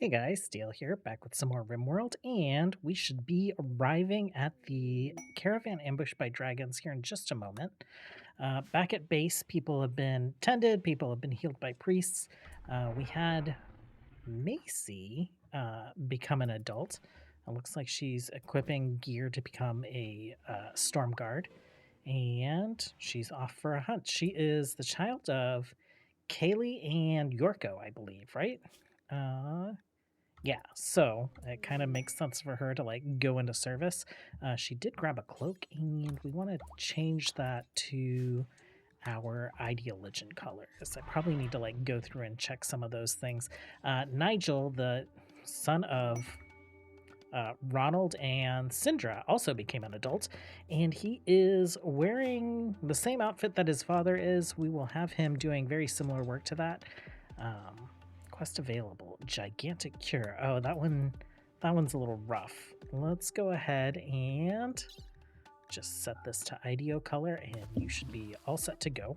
Hey guys, Steele here, back with some more RimWorld, and we should be arriving at the caravan ambushed by dragons here in just a moment. Back at base, people have been tended, people have been healed by priests. We had Macy become an adult. It looks like she's equipping gear to become a Stormguard, and she's off for a hunt. She is the child of Kaylee and Yorko, I believe, right? Yeah, so it kind of makes sense for her to like go into service. She did grab a cloak, and we want to change that to our ideal legend colors. I probably need to like go through and check some of those things. Nigel, the son of Ronald and Syndra, also became an adult, and he is wearing the same outfit that his father is. We will have him doing very similar work to that. Um, Quest available. Gigantic cure. Oh, that one's a little rough. Let's go ahead and just set this to IDO color, and you should be all set to go.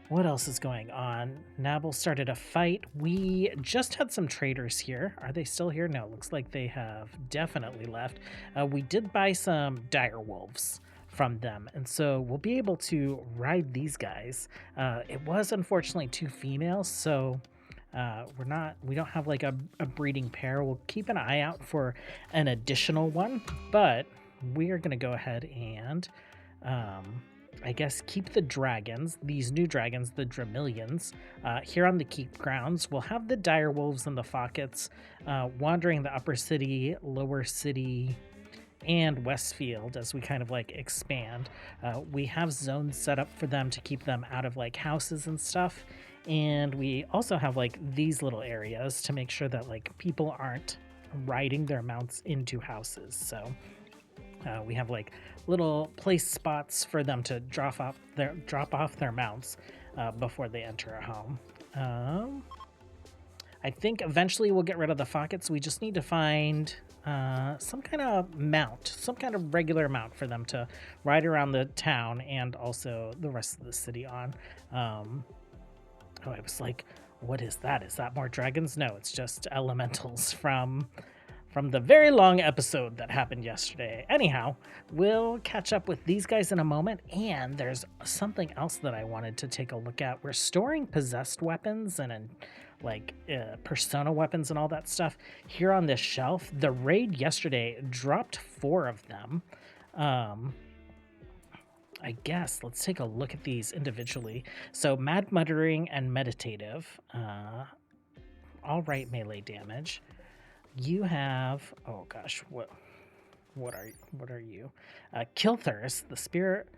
What else is going on? Nabble started a fight. We just had some traders here. Are they still here? No, looks like they have definitely left. We did buy some dire wolves from them, and so we'll be able to ride these guys. It was unfortunately two females, so we don't have like a breeding pair. We'll keep an eye out for an additional one, but we are going to go ahead and I guess keep the dragons, these new dragons, the Dramillions, here on the keep grounds. We'll have the dire wolves and the Fockets wandering the upper city, lower city, and Westfield as we kind of like expand. We have zones set up for them to keep them out of like houses and stuff. And we also have like these little areas to make sure that like people aren't riding their mounts into houses. So we have like little place spots for them to drop off their mounts before they enter a home. I think eventually we'll get rid of the Fockets. We just need to find some kind of mount, some kind of regular mount for them to ride around the town and also the rest of the city on. I was like, what is that? Is that more dragons? No, it's just elementals from the very long episode that happened yesterday. Anyhow, we'll catch up with these guys in a moment, and there's something else that I wanted to take a look at. We're storing possessed weapons and persona weapons and all that stuff here on this shelf. The raid yesterday dropped 4 of them. I guess let's take a look at these individually. So Mad Muttering and Meditative, all right, melee damage. You have, oh gosh, what are you? Kilthirst, the spirit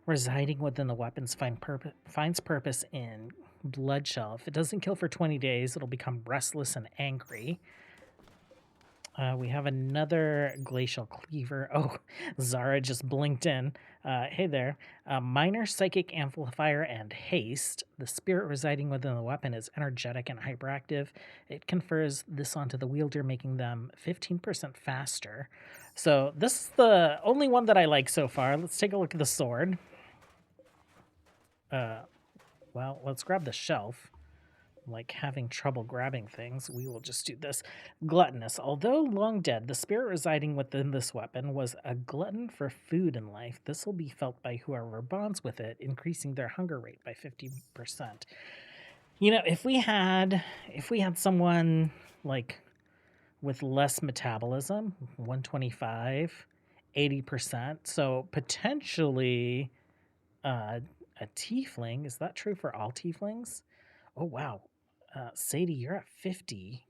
residing within the weapons finds purpose in Bloodshell. If it doesn't kill for 20 days, it'll become restless and angry. We have another Glacial Cleaver. Oh, Zara just blinked in. Hey there. Minor Psychic Amplifier and Haste. The spirit residing within the weapon is energetic and hyperactive. It confers this onto the wielder, making them 15% faster. So this is the only one that I like so far. Let's take a look at the sword. Well, let's grab the shelf. Like having trouble grabbing things, we will just do this. Gluttonous. Although long dead, the spirit residing within this weapon was a glutton for food in life. This will be felt by whoever bonds with it, increasing their hunger rate by 50%. You know, if we had someone like with less metabolism, 125, 80%, so potentially a tiefling. Is that true for all tieflings? Oh, wow. Sadie, you're at 50.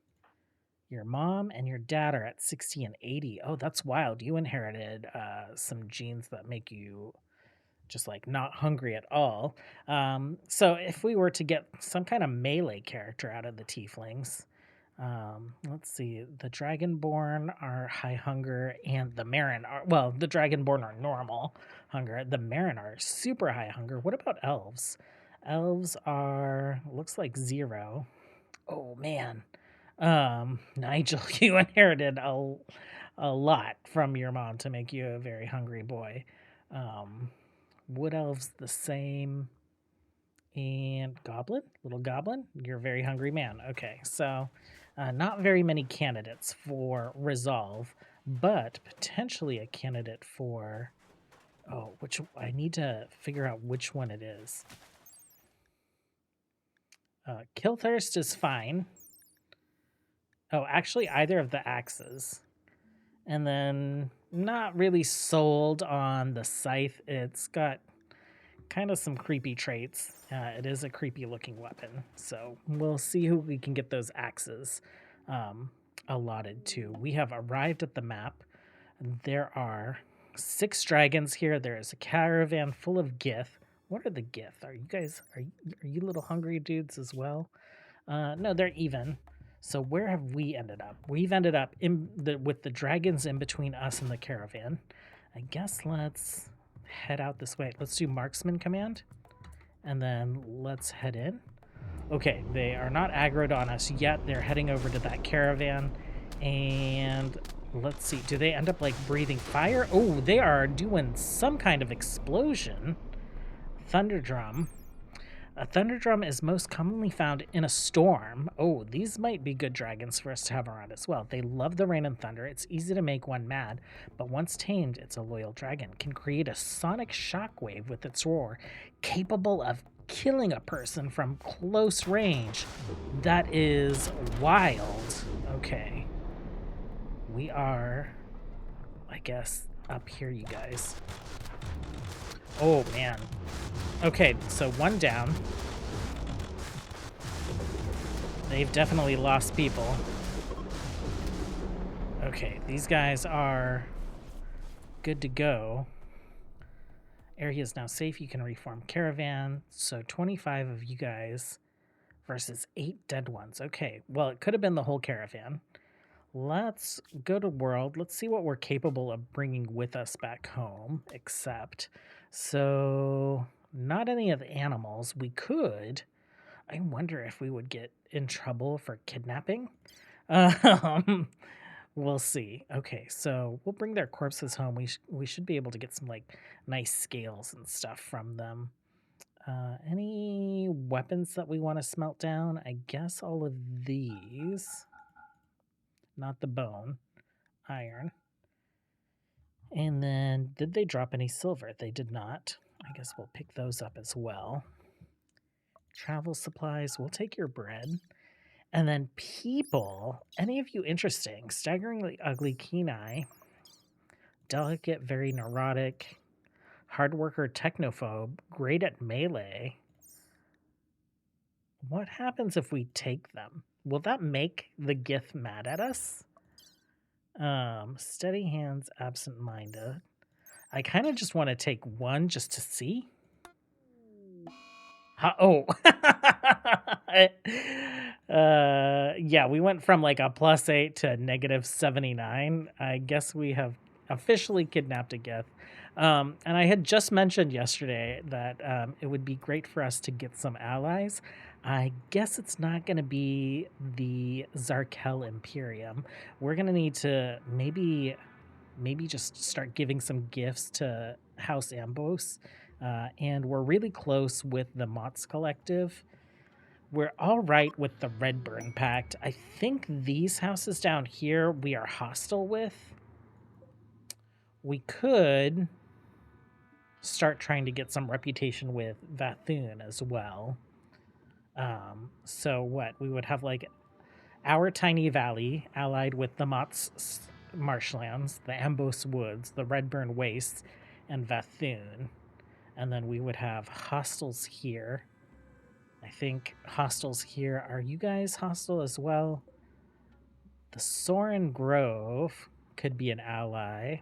Your mom and your dad are at 60 and 80. Oh, that's wild. You inherited some genes that make you just like not hungry at all. So if we were to get some kind of melee character out of the tieflings, let's see. The Dragonborn are high hunger, and the Marin are, well, the Dragonborn are normal hunger. The Marin are super high hunger. What about elves? Elves are, looks like 0. Oh man. Nigel, you inherited a lot from your mom to make you a very hungry boy. Wood elves the same. And goblin, little goblin, you're a very hungry man. Okay, so Not very many candidates for resolve, but potentially a candidate for... Oh, which I need to figure out which one it is. Killthirst is fine. Oh, actually, either of the axes. And then not really sold on the scythe. It's got kind of some creepy traits. It is a creepy looking weapon. So we'll see who we can get those axes allotted to. We have arrived at the map. There are 6 dragons here. There is a caravan full of gith. What are the gith? Are you guys, are you little hungry dudes as well? No, they're even. So where have we ended up? We've ended up with the dragons in between us and the caravan. I guess let's head out this way. Let's do marksman command, and then let's head in. Okay, they are not aggroed on us yet. They're heading over to that caravan, and let's see. Do they end up like breathing fire? Oh, they are doing some kind of explosion. Thunderdrum. A thunderdrum is most commonly found in a storm. Oh, these might be good dragons for us to have around as well. They love the rain and thunder. It's easy to make one mad, but once tamed, it's a loyal dragon. Can create a sonic shockwave with its roar, capable of killing a person from close range. That is wild. Okay. We are, I guess, up here, you guys. Oh, man. Okay, so one down. They've definitely lost people. Okay, these guys are good to go. Area is now safe. You can reform caravan. So 25 of you guys versus 8 dead ones. Okay, well, it could have been the whole caravan. Let's go to world. Let's see what we're capable of bringing with us back home, except... So, not any of the animals. We could... I wonder if we would get in trouble for kidnapping. We'll see. Okay, so we'll bring their corpses home. We should be able to get some like nice scales and stuff from them. Any weapons that we want to smelt down? I guess all of these. Not the bone. Iron. And then, did they drop any silver? They did not. I guess we'll pick those up as well. Travel supplies, we'll take your bread. And then people, any of you interesting? Staggeringly ugly, keen eye. Delicate, very neurotic. Hard worker, technophobe. Great at melee. What happens if we take them? Will that make the Gith mad at us? Steady hands, absent-minded. I kind of just want to take one just to see. Oh. Yeah, we went from like a +8 to -79. I guess we have officially kidnapped a Gith. And I had just mentioned yesterday that it would be great for us to get some allies. I guess it's not going to be the Zarkel Imperium. We're going to need to maybe just start giving some gifts to House Ambos. And we're really close with the Mott's Collective. We're all right with the Redburn Pact. I think these houses down here we are hostile with. We could start trying to get some reputation with Vathun as well. So what? We would have like our tiny valley allied with the Mott's marshlands, the Ambos Woods, the Redburn Wastes, and Vathun. And then we would have hostiles here. I think hostiles here. Are you guys hostile as well? The Soren Grove could be an ally.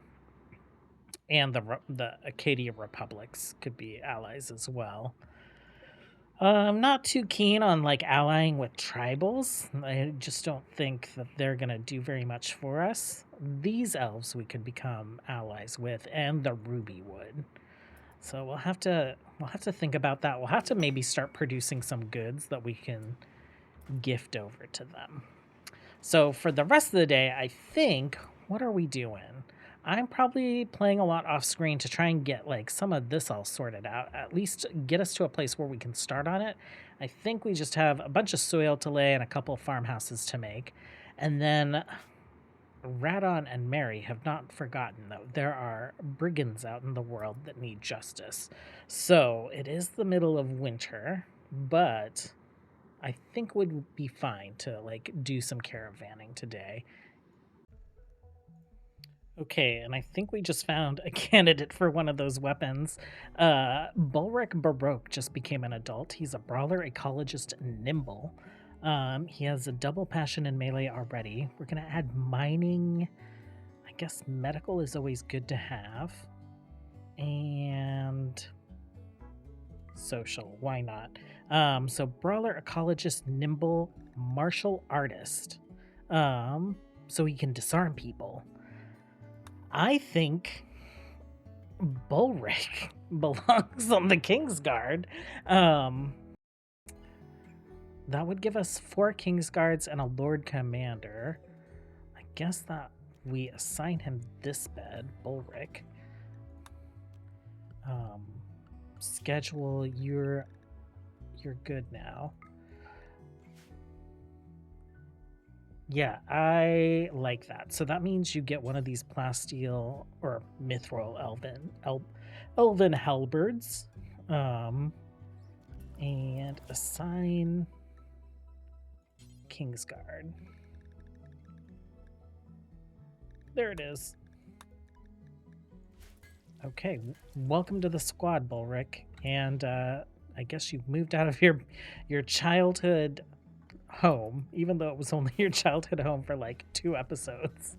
And the Acadia Republics could be allies as well. I'm not too keen on like allying with tribals. I just don't think that they're going to do very much for us. These elves we could become allies with, and the Ruby Wood. So we'll have to think about that. We'll have to maybe start producing some goods that we can gift over to them. So for the rest of the day, I think, what are we doing? I'm probably playing a lot off screen to try and get like some of this all sorted out, at least get us to a place where we can start on it. I think we just have a bunch of soil to lay and a couple of farmhouses to make. And then Radon and Mary have not forgotten, though. There are brigands out in the world that need justice. So it is the middle of winter, but I think would be fine to like do some caravanning today. Okay, and I think we just found a candidate for one of those weapons. Bulric Baroque just became an adult. He's a brawler, ecologist, nimble. He has a double passion in melee already. We're gonna add mining. I guess medical is always good to have. And social, why not? So brawler, ecologist, nimble, martial artist. So he can disarm people. I think Bulric belongs on the Kingsguard. That would give us 4 Kingsguards and a Lord Commander. I guess that we assign him this bed, Bulric. Schedule, you're good now. Yeah, I like that. So that means you get one of these plasteel or mithril elven halberds. And assign Kingsguard. There it is. Okay, welcome to the squad, Bulric. And I guess you've moved out of your childhood home, even though it was only your childhood home for like 2 episodes.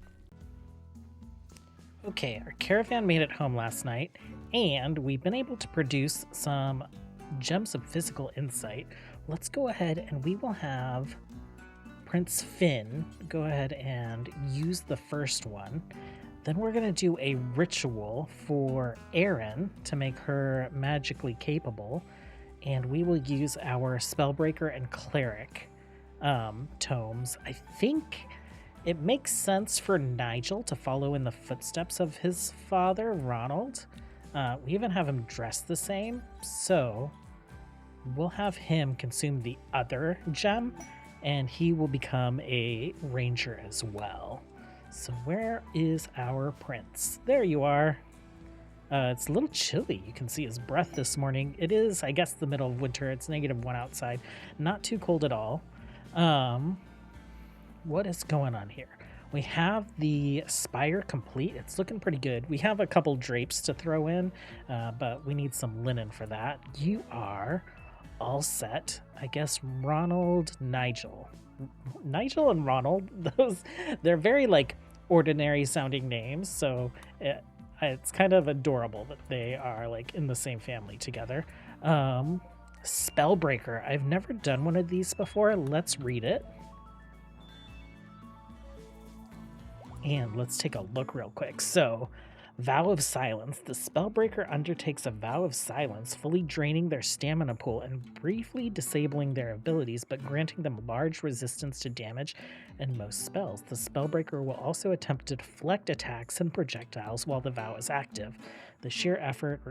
Okay, our caravan made it home last night, and we've been able to produce some gems of physical insight. Let's go ahead and we will have Prince Finn go ahead and use the first one. Then we're going to do a ritual for Erin to make her magically capable, and we will use our Spellbreaker and Cleric tomes. I think it makes sense for Nigel to follow in the footsteps of his father, Ronald. We even have him dressed the same, so we'll have him consume the other gem, and he will become a ranger as well. So where is our prince? There you are. It's a little chilly. You can see his breath this morning. It is, I guess, the middle of winter. It's -1 outside. Not too cold at all. What is going on here? We have the spire complete. It's looking pretty good. We have a couple drapes to throw in, but we need some linen for that. You are all set. I guess Ronald, Nigel and Ronald, they're very like ordinary sounding names, so it's kind of adorable that they are like in the same family together. Spellbreaker. I've never done one of these before. Let's read it. And let's take a look real quick. So, Vow of Silence. The Spellbreaker undertakes a vow of silence, fully draining their stamina pool and briefly disabling their abilities, but granting them large resistance to damage and most spells. The Spellbreaker will also attempt to deflect attacks and projectiles while the vow is active. The sheer effort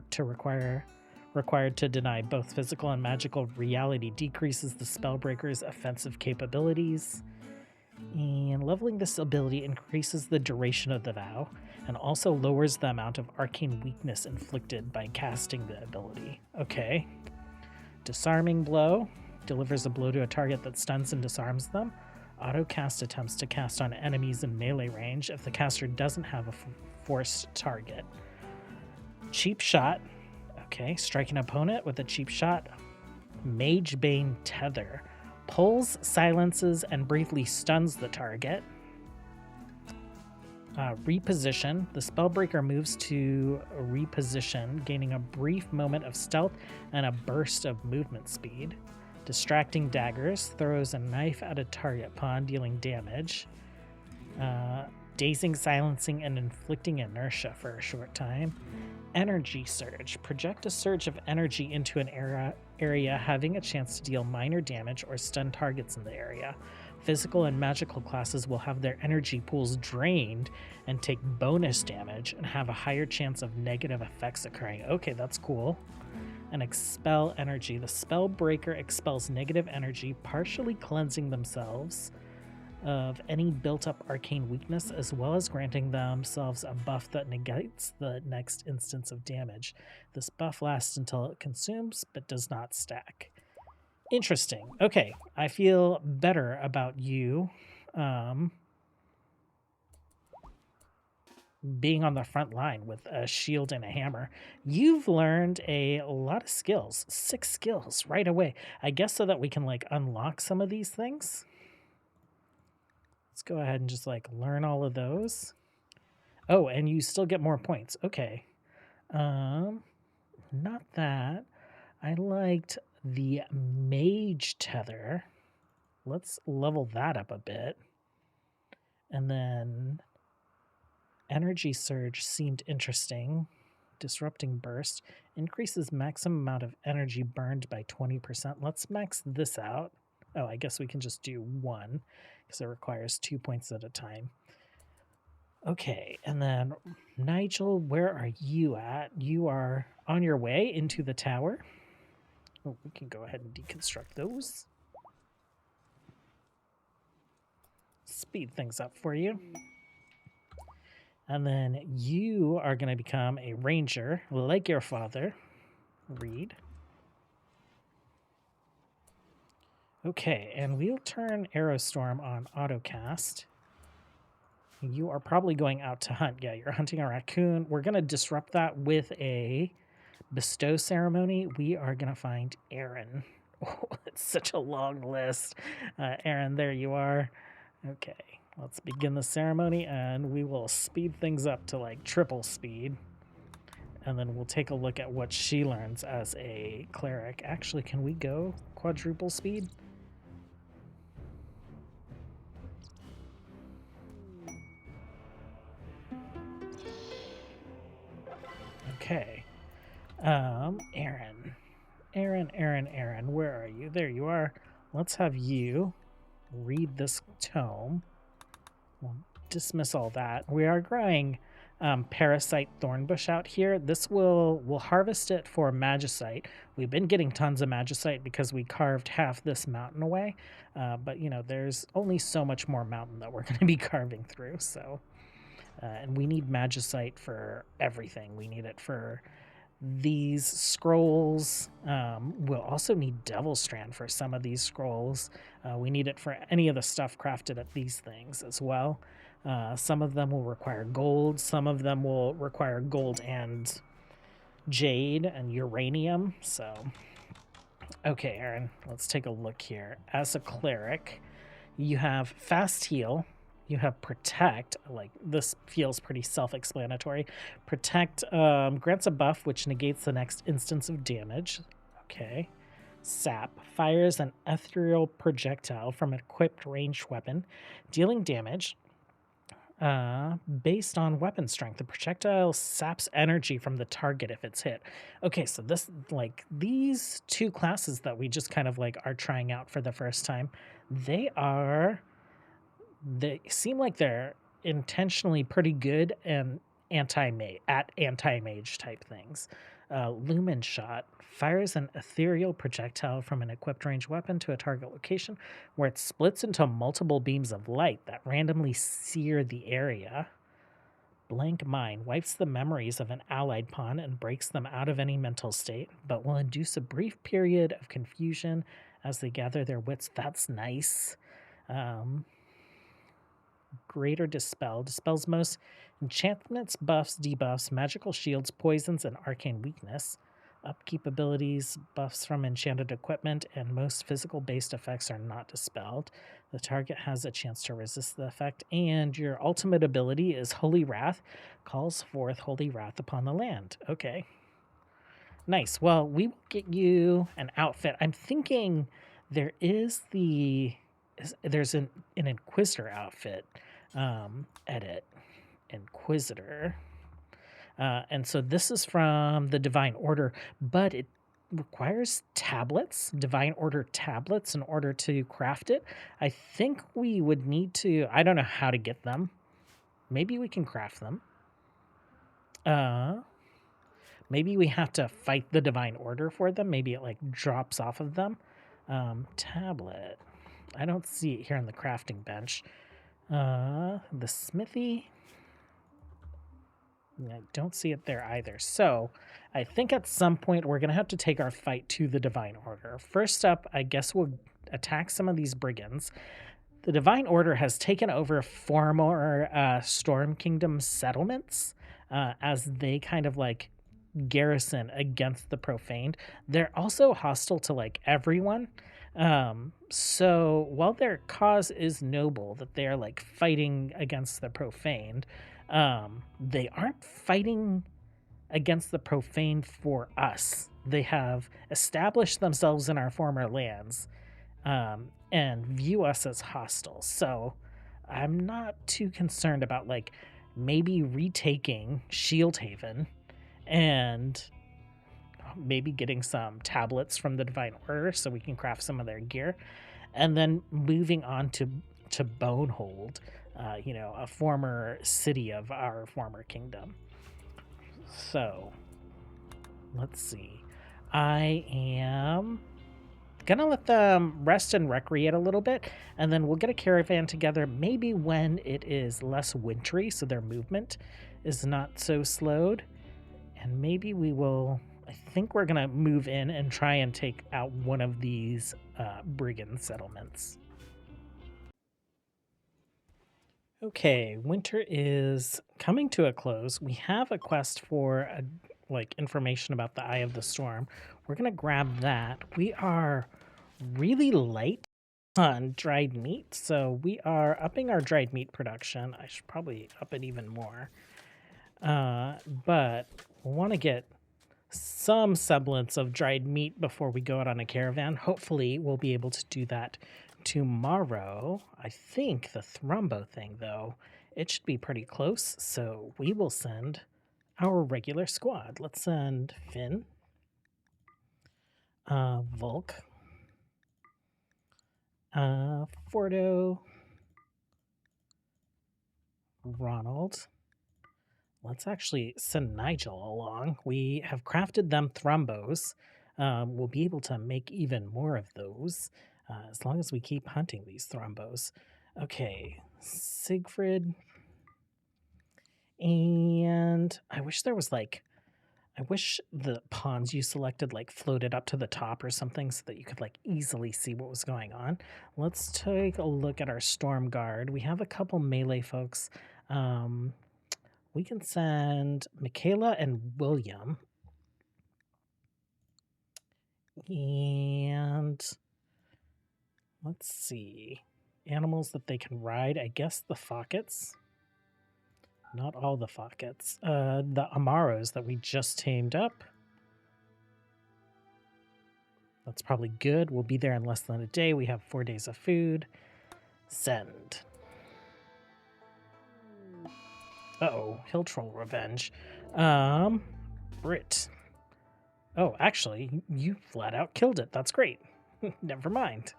required to deny both physical and magical reality decreases the Spellbreaker's offensive capabilities. And leveling this ability increases the duration of the vow and also lowers the amount of arcane weakness inflicted by casting the ability. Okay. Disarming Blow delivers a blow to a target that stuns and disarms them. Auto cast attempts to cast on enemies in melee range if the caster doesn't have a forced target. Cheap Shot. Okay, strike an opponent with a cheap shot. Magebane Tether. Pulls, silences, and briefly stuns the target. Reposition. The Spellbreaker moves to reposition, gaining a brief moment of stealth and a burst of movement speed. Distracting Daggers. Throws a knife at a target pawn, dealing damage. Dazing, silencing, and inflicting inertia for a short time. Energy Surge. Project a surge of energy into an area having a chance to deal minor damage or stun targets in the area. Physical and magical classes will have their energy pools drained and take bonus damage and have a higher chance of negative effects occurring. Okay, that's cool. And expel energy. The spell breaker expels negative energy, partially cleansing themselves of any built-up arcane weakness, as well as granting themselves a buff that negates the next instance of damage. This buff lasts until it consumes, but does not stack. Interesting. Okay, I feel better about you being on the front line with a shield and a hammer. You've learned a lot of skills, 6 skills right away. I guess so that we can like unlock some of these things. Let's go ahead and just like learn all of those. Oh, and you still get more points. Okay. Not that. I liked the mage tether. Let's level that up a bit. And then energy surge seemed interesting. Disrupting burst increases maximum amount of energy burned by 20%. Let's max this out. Oh, I guess we can just do 1 because it requires 2 points at a time. Okay, and then Nigel, where are you at? You are on your way into the tower. Oh, we can go ahead and deconstruct those. Speed things up for you. And then you are going to become a ranger, like your father. Read. Okay, and we'll turn Aerostorm on autocast. You are probably going out to hunt. Yeah, you're hunting a raccoon. We're going to disrupt that with a bestow ceremony. We are going to find Aaron. Oh, it's such a long list. Aaron, there you are. Okay, let's begin the ceremony, and we will speed things up to like triple speed. And then we'll take a look at what she learns as a cleric. Actually, can we go quadruple speed? Okay. Aaron, where are you? There you are. Let's have you read this tome. We'll dismiss all that. We are growing parasite thornbush out here. This we'll harvest it for magicite. We've been getting tons of magicite because we carved half this mountain away. But you know, there's only so much more mountain that we're going to be carving through. So, and we need magicite for everything. We need it for these scrolls. We'll also need Devil Strand for some of these scrolls. We need it for any of the stuff crafted at these things as well. Some of them will require gold. Some of them will require gold and jade and uranium. So, okay, Aaron, let's take a look here. As a cleric, you have fast heal. You have protect, like this feels pretty self-explanatory. Protect grants a buff which negates the next instance of damage. Okay. Sap fires an ethereal projectile from an equipped ranged weapon, dealing damage based on weapon strength. The projectile saps energy from the target if it's hit. Okay, so this, like, these 2 classes that we just kind of like are trying out for the first time, they seem like they're intentionally pretty good and anti-mage type things. Lumen Shot fires an ethereal projectile from an equipped ranged weapon to a target location where it splits into multiple beams of light that randomly sear the area. Blank Mind wipes the memories of an allied pawn and breaks them out of any mental state, but will induce a brief period of confusion as they gather their wits. That's nice. Greater Dispel dispels most enchantments, buffs, debuffs, magical shields, poisons, and arcane weakness. Upkeep abilities, buffs from enchanted equipment, and most physical-based effects are not dispelled. The target has a chance to resist the effect, and your ultimate ability is Holy Wrath, calls forth Holy Wrath upon the land. Okay. Nice. Well, we will get you an outfit. I'm thinking there's an Inquisitor outfit edit. Inquisitor. And so this is from the Divine Order, but requires tablets, Divine Order tablets, in order to craft it. I think we would need to, I don't know how to get them. Maybe we can craft them. Maybe we have to fight the Divine Order for them. Maybe it like drops off of them. Tablet. I don't see it here on the crafting bench. The smithy. I don't see it there either. So I think at some point we're going to have to take our fight to the Divine Order. First up, I guess we'll attack some of these brigands. The Divine Order has taken over former Storm Kingdom settlements as they kind of like garrison against the Profaned. They're also hostile to like everyone. So while their cause is noble, that they're like fighting against the Profaned, they aren't fighting against the Profane for us. They have established themselves in our former lands and view us as hostile. So I'm not too concerned about like maybe retaking Shieldhaven and maybe getting some tablets from the Divine Order so we can craft some of their gear, and then moving on to Bonehold, a former city of our former kingdom. So let's see. I am gonna let them rest and recreate a little bit, and then we'll get a caravan together maybe when it is less wintry, so their movement is not so slowed. And maybe we will, I think we're gonna move in and try and take out one of these brigand settlements. Okay, winter is coming to a close. We have a quest for information about the Eye of the Storm. We're gonna grab that. We are really light on dried meat, so we are upping our dried meat production. I should probably up it even more. But we want to get some semblance of dried meat before we go out on a caravan. Hopefully we'll be able to do that tomorrow. I think the Thrumbo thing, though, it should be pretty close, so we will send our regular squad. Let's send Finn, Volk, Fordo, Ronald. Let's actually send Nigel along. We have crafted them Thrumbos. We'll be able to make even more of those as long as we keep hunting these Thrumbos. Okay, Siegfried. And I wish there was I wish the pawns you selected floated up to the top or something so that you could easily see what was going on. Let's take a look at our Stormguard. We have a couple melee folks. We can send Michaela and William. And let's see. Animals that they can ride. I guess the Fockets. Not all the Fockets. The Amaros that we just tamed up. That's probably good. We'll be there in less than a day. We have 4 days of food. Send. Uh-oh, Hill Troll Revenge. Brit. Oh, actually, you flat out killed it. That's great. Never mind.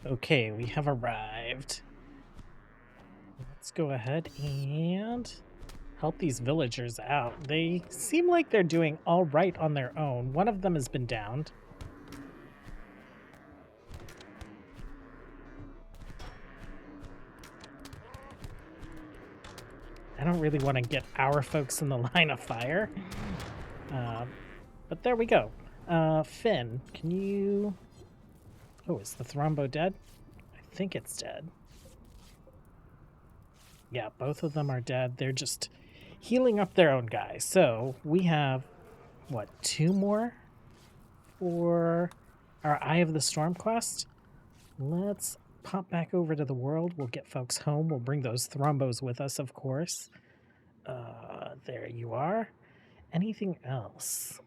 Okay, we have arrived. Let's go ahead and help these villagers out. They seem like they're doing all right on their own. One of them has been downed. I don't really want to get our folks in the line of fire. But there we go. Finn, can you... Oh, is the Thrumbo dead? I think it's dead. Yeah, both of them are dead. They're just healing up their own guys. So we have, what, 2 more for our Eye of the Storm quest? Let's pop back over to the world. We'll get folks home. We'll bring those Thrumbos with us, of course. There you are. Anything else?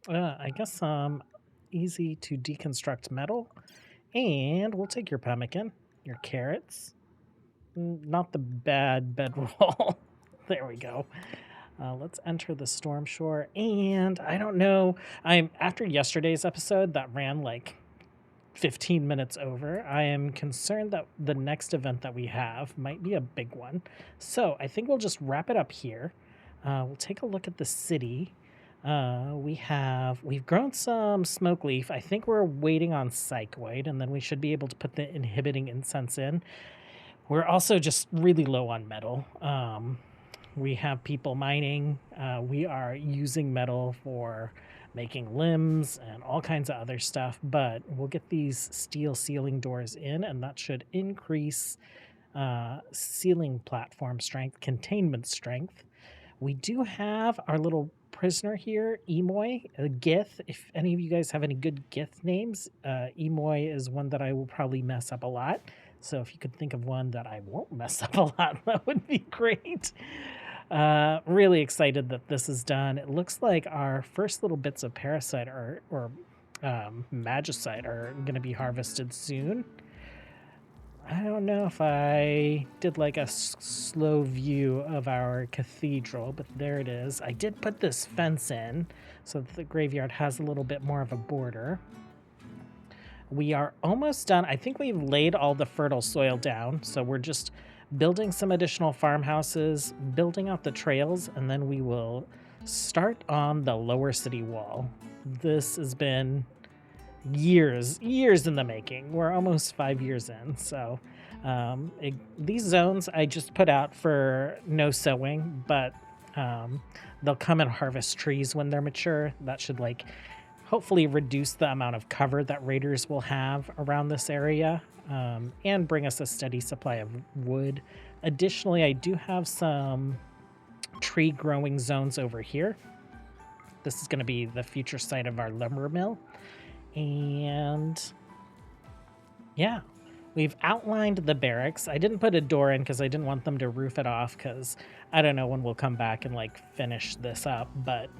I guess easy to deconstruct metal. And we'll take your pemmican, your carrots. Not the bad bedroll. There we go. Let's enter the storm shore. And I don't know, after yesterday's episode that ran like 15 minutes over, I am concerned that the next event that we have might be a big one. So I think we'll just wrap it up here. We'll take a look at the city. We've grown some smoke leaf. I think we're waiting on psychoid, and then we should be able to put the inhibiting incense in. We're also just really low on metal. We have people mining. We are using metal for making limbs and all kinds of other stuff, but we'll get these steel ceiling doors in, and that should increase ceiling platform strength, containment strength. We do have our little prisoner here, Emoy, a Gith. If any of you guys have any good Gith names, Emoy is one that I will probably mess up a lot. So if you could think of one that I won't mess up a lot, that would be great. Really excited that this is done. It looks like our first little bits of parasite or magicite are going to be harvested soon. I don't know if I did like a slow view of our cathedral, but there it is. I did put this fence in so that the graveyard has a little bit more of a border. We are almost done. I think we've laid all the fertile soil down, so we're just building some additional farmhouses, building out the trails, and then we will start on the lower city wall. This has been years in the making. We're almost 5 years in, so these zones I just put out for no sowing, but they'll come and harvest trees when they're mature. That should like hopefully reduce the amount of cover that raiders will have around this area, and bring us a steady supply of wood. Additionally, I do have some tree growing zones over here. This is going to be the future site of our lumber mill. And yeah, we've outlined the barracks. I didn't put a door in because I didn't want them to roof it off, because I don't know when we'll come back and like finish this up, but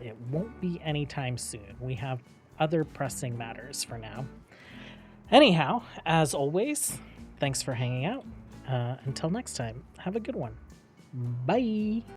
it won't be anytime soon. We have other pressing matters for now. Anyhow, as always, thanks for hanging out. Until next time, have a good one. Bye.